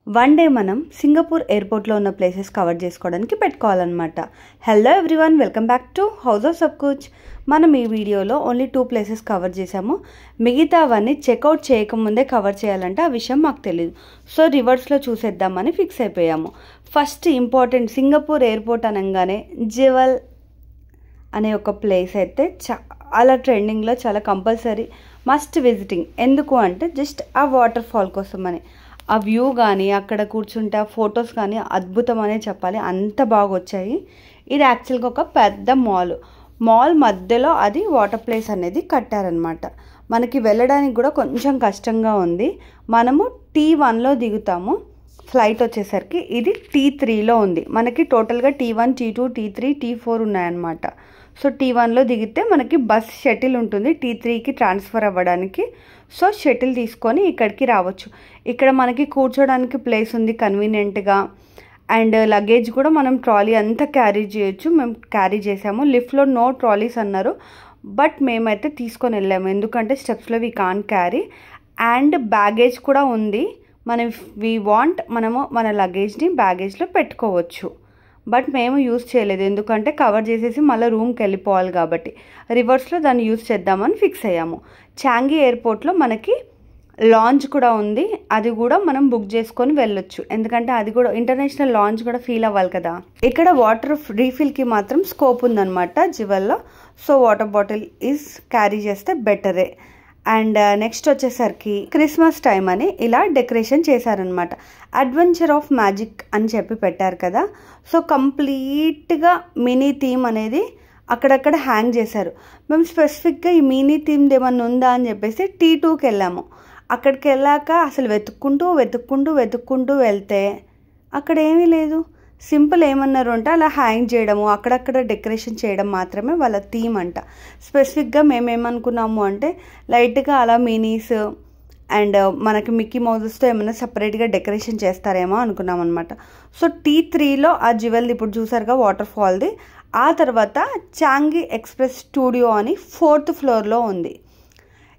One day మనం Singapore ఎయిర్పోర్ట్లో ఉన్న ప్లేసెస్ కవర్ చేసుకోవడానికి పెట్టుకోవాలన్నమాట. Hello everyone, welcome back to house of Sab Kuch. మనం ఈ వీడియోలో ఓన్లీ 2 ప్లేసెస్ కవర్ చేసాము. మిగతావన్నీ చెక్అవుట్ చేయకముందే కవర్ చేయాలంటే ఆ విషయం మాకు తెలియదు. సో రివర్స్లో చూసేద్దామని ఫిక్స్ అయిపోయాము. ఫస్ట్ ఇంపార్టెంట్, సింగపూర్ ఎయిర్పోర్ట్ అనగానే జివెల్ అనే ఒక ప్లేస్ అయితే చాలా ట్రెండింగ్లో, చాలా కంపల్సరీ మస్ట్ విజిటింగ్. ఎందుకు అంటే జస్ట్ ఆ వాటర్ ఫాల్ కోసమని. ఆ వ్యూ కానీ అక్కడ కూర్చుంటే ఆ ఫొటోస్ కానీ అద్భుతం అనే చెప్పాలి, అంత బాగా వచ్చాయి. ఇది యాక్చువల్గా ఒక పెద్ద మాల్ మధ్యలో అది వాటర్ ప్లేస్ అనేది కట్టారనమాట. మనకి వెళ్ళడానికి కూడా కొంచెం కష్టంగా ఉంది. మనము T1లో దిగుతాము. ఫ్లైట్ వచ్చేసరికి ఇది T3లో ఉంది. మనకి టోటల్గా T1, T2, T3, T4 ఉన్నాయన్నమాట. సో T1లో దిగితే మనకి బస్ షటిల్ ఉంటుంది T3కి ట్రాన్స్ఫర్ అవ్వడానికి. సో షటిల్ తీసుకొని ఇక్కడికి రావచ్చు. ఇక్కడ మనకి కూర్చోడానికి ప్లేస్ ఉంది కన్వీనియంట్గా. అండ్ లగేజ్ కూడా మనం ట్రాలీ అంతా క్యారీ చేయొచ్చు. మేము క్యారీ చేసాము. లిఫ్ట్లో నో ట్రాలీస్ అన్నారు, బట్ మేమైతే తీసుకొని వెళ్ళాము. ఎందుకంటే స్టెప్స్లో we can carry. And baggage కూడా ఉంది. మనం మనము మన లగేజ్ని బ్యాగేజ్లో పెట్టుకోవచ్చు. బట్ మేము యూజ్ చేయలేదు, ఎందుకంటే కవర్ చేసేసి మళ్ళీ రూమ్కి వెళ్ళిపోవాలి కాబట్టి. రివర్స్లో దాన్ని యూజ్ చేద్దామని ఫిక్స్ అయ్యాము. చాంగి ఎయిర్పోర్ట్లో మనకి లాంచ్ కూడా ఉంది. అది కూడా మనం బుక్ చేసుకొని వెళ్ళొచ్చు, ఎందుకంటే అది కూడా ఇంటర్నేషనల్ లాంచ్ కూడా ఫీల్ అవ్వాలి కదా. ఇక్కడ వాటర్ రీఫిల్కి మాత్రం స్కోప్ ఉందన్నమాట జివెల్లో. So water bottle is carry చేస్తే బెటరే. అండ్ నెక్స్ట్ వచ్చేసరికి క్రిస్మస్ టైం అని ఇలా డెకరేషన్ చేశారనమాట. అడ్వెంచర్ ఆఫ్ మ్యాజిక్ అని చెప్పి పెట్టారు కదా. సో కంప్లీట్గా మినీ థీమ్ అనేది అక్కడక్కడ హ్యాంగ్ చేశారు. మేము స్పెసిఫిక్గా ఈ మినీ థీమ్ది ఏమన్నా ఉందా అని చెప్పేసి T2కి వెళ్ళాము. అక్కడికి వెళ్ళాక అసలు వెతుక్కుంటూ వెళ్తే అక్కడ ఏమీ లేదు. సింపుల్ ఏమన్నారు అంటే అలా హ్యాంగ్ చేయడము, అక్కడక్కడ డెకరేషన్ చేయడం మాత్రమే వాళ్ళ థీమ్ అంట. స్పెసిఫిక్గా మేమేమనుకున్నాము అంటే లైట్గా అలా మినీస్ అండ్ మనకి మిక్కీ మౌజెస్తో ఏమైనా సపరేట్గా డెకరేషన్ చేస్తారేమో అనుకున్నాం అనమాట. సో T3లో ఆ జివెల్ది ఇప్పుడు చూసారుగా వాటర్ ఫాల్ది. ఆ తర్వాత చాంగి ఎక్స్ప్రెస్ స్టూడియో అని 4th ఫ్లోర్లో ఉంది.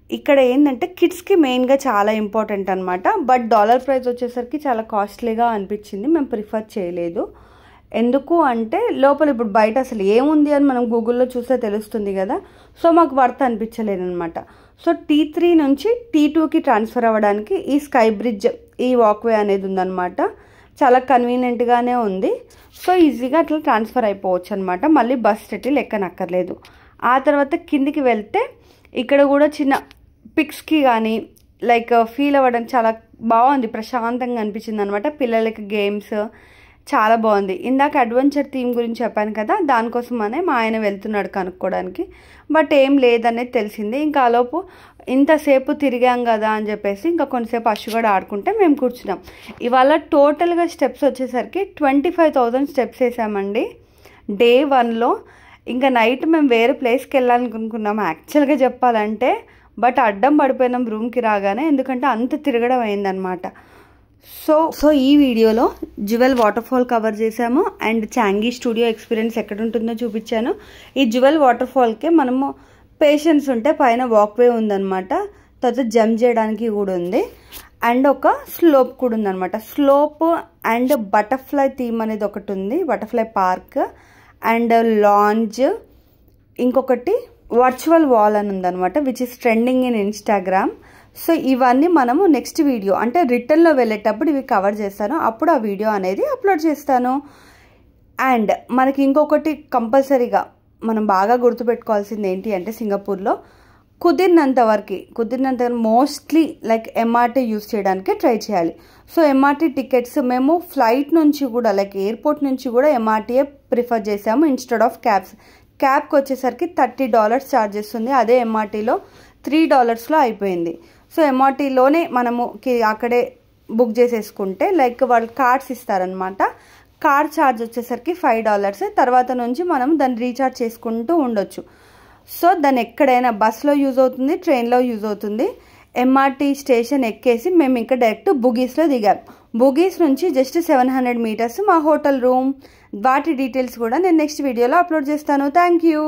ఇక్కడ ఏంటంటే కిడ్స్కి మెయిన్గా చాలా ఇంపార్టెంట్ అనమాట. బట్ డాలర్ ప్రైస్ వచ్చేసరికి చాలా కాస్ట్లీగా అనిపించింది. మేము ప్రిఫర్ చేయలేదు. ఎందుకు అంటే లోపల ఇప్పుడు బయట అసలు ఏముంది అని మనం గూగుల్లో చూస్తే తెలుస్తుంది కదా. సో మాకు వర్త్ అనిపించలేదు అనమాట. సో T3 నుంచి T2కి ట్రాన్స్ఫర్ అవ్వడానికి ఈ స్కై బ్రిడ్జ్, ఈ వాక్వే అనేది ఉందన్నమాట. చాలా కన్వీనియంట్గానే ఉంది. సో ఈజీగా అట్లా ట్రాన్స్ఫర్ అయిపోవచ్చు అనమాట. మళ్ళీ బస్ షటిల్ ఎక్కనక్కర్లేదు. ఆ తర్వాత కిందికి వెళ్తే ఇక్కడ కూడా చిన్న పిక్స్కి కానీ లైక్ ఫీల్ అవ్వడం చాలా బాగుంది, ప్రశాంతంగా అనిపించింది అనమాట. పిల్లలకి గేమ్స్ చాలా బాగుంది. ఇందాక అడ్వెంచర్ థీమ్ గురించి చెప్పాను కదా, దానికోసమనే మా ఆయన వెళ్తున్నాడు కనుక్కోవడానికి. బట్ ఏం లేదనేది తెలిసింది. ఇంకా ఆలోపు ఇంతసేపు తిరిగాం కదా అని చెప్పేసి ఇంకా కొంతసేపు అశ్వగడ ఆడుకుంటే మేము కూర్చున్నాం. ఇవాళ టోటల్గా స్టెప్స్ వచ్చేసరికి 25,000 స్టెప్స్ వేసామండి డే 1లో. ఇంకా నైట్ మేము వేరే ప్లేస్కి వెళ్ళాలనుకున్నాము యాక్చువల్గా చెప్పాలంటే. బట్ అడ్డం పడిపోయినాం రూమ్కి రాగానే, ఎందుకంటే అంత తిరగడం అయిందనమాట. సో ఈ వీడియోలో జివెల్ వాటర్ ఫాల్ కవర్ చేసాము. అండ్ చాంగి స్టూడియో ఎక్స్పీరియన్స్ ఎక్కడ ఉంటుందో చూపించాను. ఈ జివెల్ వాటర్ ఫాల్కే మనము పేషెన్స్ ఉంటే పైన వాక్వే ఉందన్నమాట. తర్వాత జంప్ చేయడానికి కూడా ఉంది. అండ్ ఒక స్లోప్ కూడా ఉందన్నమాట. స్లోప్ అండ్ బటర్ఫ్లై థీమ్ అనేది ఒకటి ఉంది, బటర్ఫ్లై పార్క్ అండ్ లాంజ్. ఇంకొకటి వర్చువల్ వాల్ అని ఉందన్నమాట, which is trending in Instagram. So ఇవన్నీ మనము నెక్స్ట్ వీడియో అంటే రిటర్న్లో వెళ్ళేటప్పుడు ఇవి కవర్ చేస్తాను. అప్పుడు ఆ వీడియో అనేది అప్లోడ్ చేస్తాను. అండ్ మనకి ఇంకొకటి కంపల్సరీగా మనం బాగా గుర్తుపెట్టుకోవాల్సింది ఏంటి అంటే సింగపూర్లో కుదిరినంత వరకు మోస్ట్లీ లైక్ MRT యూస్ చేయడానికి ట్రై చేయాలి. సో MRT టికెట్స్ మేము ఫ్లైట్ నుంచి కూడా లైక్ ఎయిర్పోర్ట్ నుంచి కూడా MRTయే ప్రిఫర్ చేసాము ఇన్స్టెడ్ ఆఫ్ క్యాబ్కి వచ్చేసరికి $30 ఛార్జ్ చేస్తుంది. అదే MRTలో $3లో అయిపోయింది. సో MRTలోనే మనము అక్కడే బుక్ చేసేసుకుంటే లైక్ వాళ్ళు కార్డ్స్ ఇస్తారనమాట. కార్డ్ ఛార్జ్ వచ్చేసరికి $5. తర్వాత నుంచి మనం దాన్ని రీఛార్జ్ చేసుకుంటూ ఉండొచ్చు. సో దాన్ని ఎక్కడైనా బస్లో యూజ్ అవుతుంది, ట్రైన్లో యూజ్ అవుతుంది. MRT స్టేషన్ ఎక్కేసి మేము ఇంకా డైరెక్ట్ బుగీస్లో దిగాం. బుగీస్ నుంచి జస్ట్ 700 మీటర్స్ మా హోటల్ రూమ్. వాటి డీటెయిల్స్ కూడా నేను నెక్స్ట్ వీడియోలో అప్లోడ్ చేస్తాను. Thank you.